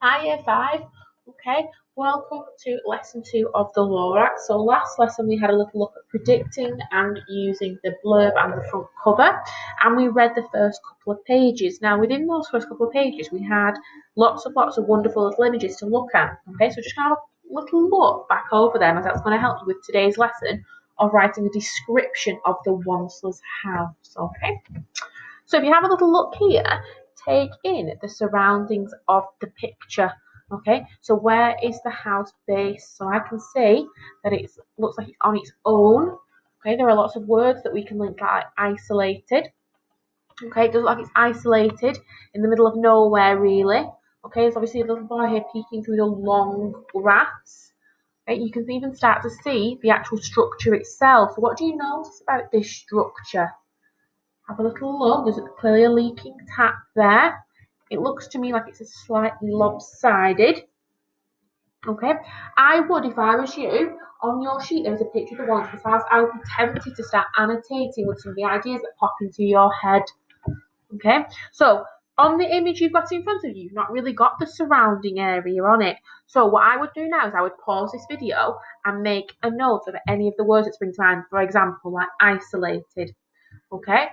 Hi, Year 5. Okay, welcome to lesson 2 of the Lorax. So last lesson we had a little look at predicting and using the blurb and the front cover, and we read the first couple of pages. Now within those first couple of pages we had lots of wonderful little images to look at. Okay, so just kind of a little look back over them, as that's going to help you with today's lesson of writing a description of the Wanslers' house. Okay, so if you have a little look here, take in the surroundings of the picture. Okay, so where is the house based? So I can see that it looks like it's on its own. Okay, there are lots of words that we can link like isolated. Okay, it does look like it's isolated in the middle of nowhere, really. Okay, there's obviously a little boy here peeking through the long grass. Okay, you can even start to see the actual structure itself. So what do you notice about this structure? Have a little look. There's clearly a leaking tap there. It looks to me like it's a slightly lopsided. Okay, I would, if I was you, on your sheet there is a picture of the ones besides I would be tempted to start annotating with some of the ideas that pop into your head. Okay, so on the image you've got in front of you, you've not really got the surrounding area on it. So what I would do now is I would pause this video and make a note of any of the words that spring to mind. For example, like isolated. Okay,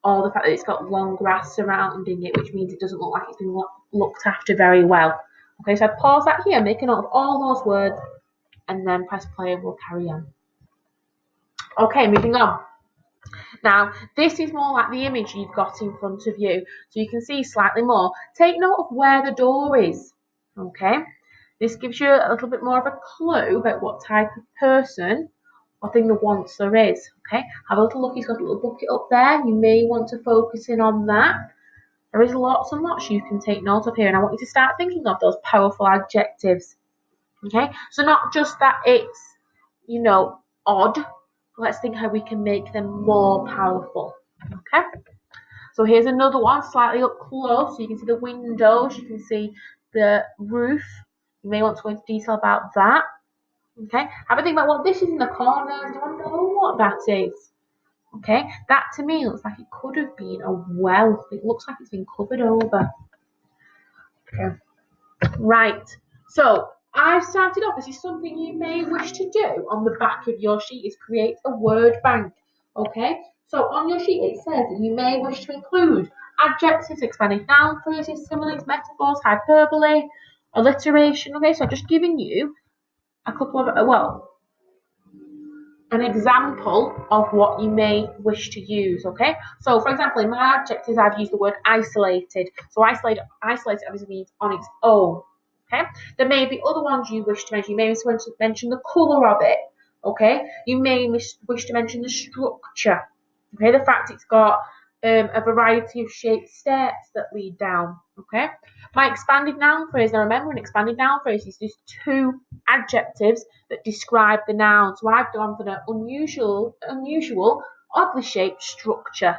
or the fact that it's got long grass surrounding it, which means it doesn't look like it's been looked after very well. Okay, so I'd pause that here, make a note of all those words, and then press play and we'll carry on. Okay, moving on. Now, this is more like the image you've got in front of you, so you can see slightly more. Take note of where the door is. Okay, this gives you a little bit more of a clue about what type of person or thing the Wantsler is. Okay, have a little look. He's got a little bucket up there. You may want to focus in on that. There is lots and lots you can take note of here, and I want you to start thinking of those powerful adjectives. Okay, so not just that it's, odd. Let's think how we can make them more powerful. Okay, so here's another one, slightly up close. So you can see the windows, you can see the roof. You may want to go into detail about that. Okay, have a think about what this is in the corner. Do I know what that is? Okay, that to me looks like it could have been a well. It looks like it's been covered over. Okay, right. So I've started off. This is something you may wish to do on the back of your sheet, is create a word bank. Okay, so on your sheet it says that you may wish to include adjectives, expanded noun phrases, similes, metaphors, hyperbole, alliteration. Okay, so I'm just giving you a couple of, an example of what you may wish to use. Okay, so for example, in my adjectives I've used the word isolated. So isolated obviously means on its own. Okay, there may be other ones you wish to mention. You may wish to mention the colour of it. Okay, you may wish to mention the structure. Okay, the fact it's got a variety of shaped stairs that lead down. Okay, my expanded noun phrase. Now remember, an expanded noun phrase is just two adjectives that describe the noun. So I've gone for an unusual, oddly shaped structure.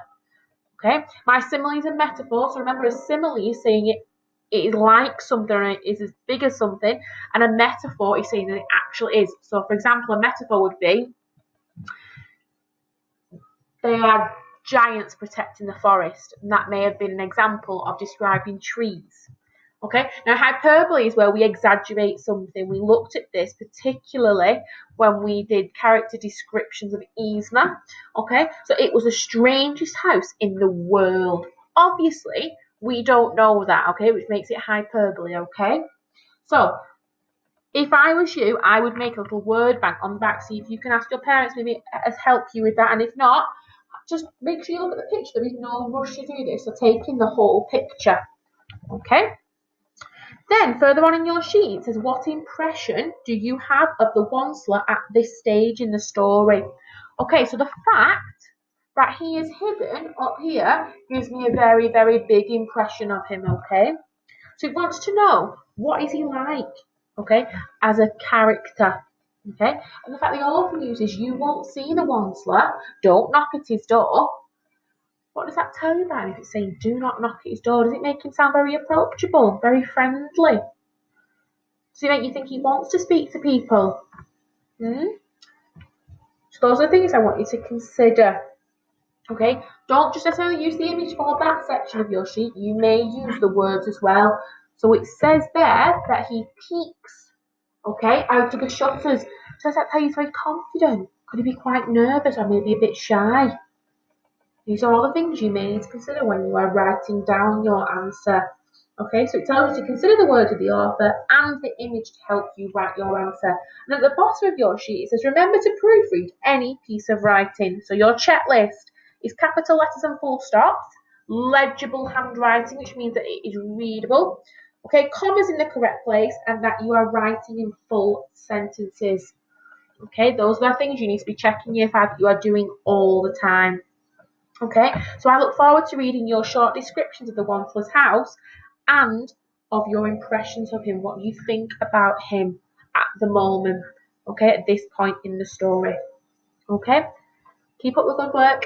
Okay, my simile is a metaphor. So remember, a simile is saying it is like something, or it is as big as something, and a metaphor is saying that it actually is. So, for example, a metaphor would be they are giants protecting the forest, and that may have been an example of describing trees. Okay, now hyperbole is where we exaggerate something. We looked at this particularly when we did character descriptions of Yzma. Okay, so it was the strangest house in the world. Obviously, we don't know that, okay, which makes it hyperbole, okay? So, if I was you, I would make a little word bank on the back. See if you can ask your parents, maybe help you with that. And if not, just make sure you look at the picture. There is no rush to do this. So take in the whole picture, okay? Then, further on in your sheet, it says, what impression do you have of the Wandsler at this stage in the story? Okay, so the fact that he is hidden up here gives me a very, very big impression of him, okay? So it wants to know, what is he like, okay, as a character, okay? And the fact the author uses, you won't see the Wandsler, don't knock at his door. What does that tell you about him? If it's saying, do not knock at his door, does it make him sound very approachable, very friendly? Does it make you think he wants to speak to people? So those are the things I want you to consider. Okay, don't just necessarily use the image for that section of your sheet. You may use the words as well. So it says there that he peeks, okay, out of the shutters. Does that tell you he's very confident? Could he be quite nervous or maybe a bit shy? These are all the things you may need to consider when you are writing down your answer. Okay, so it tells you to consider the words of the author and the image to help you write your answer. And at the bottom of your sheet, it says, remember to proofread any piece of writing. So your checklist is capital letters and full stops, legible handwriting, which means that it is readable. Okay, commas in the correct place, and that you are writing in full sentences. Okay, those are the things you need to be checking if you are doing all the time. Okay, so I look forward to reading your short descriptions of the Wantlers house and of your impressions of him, what you think about him at the moment, okay, at this point in the story. Okay, keep up the good work.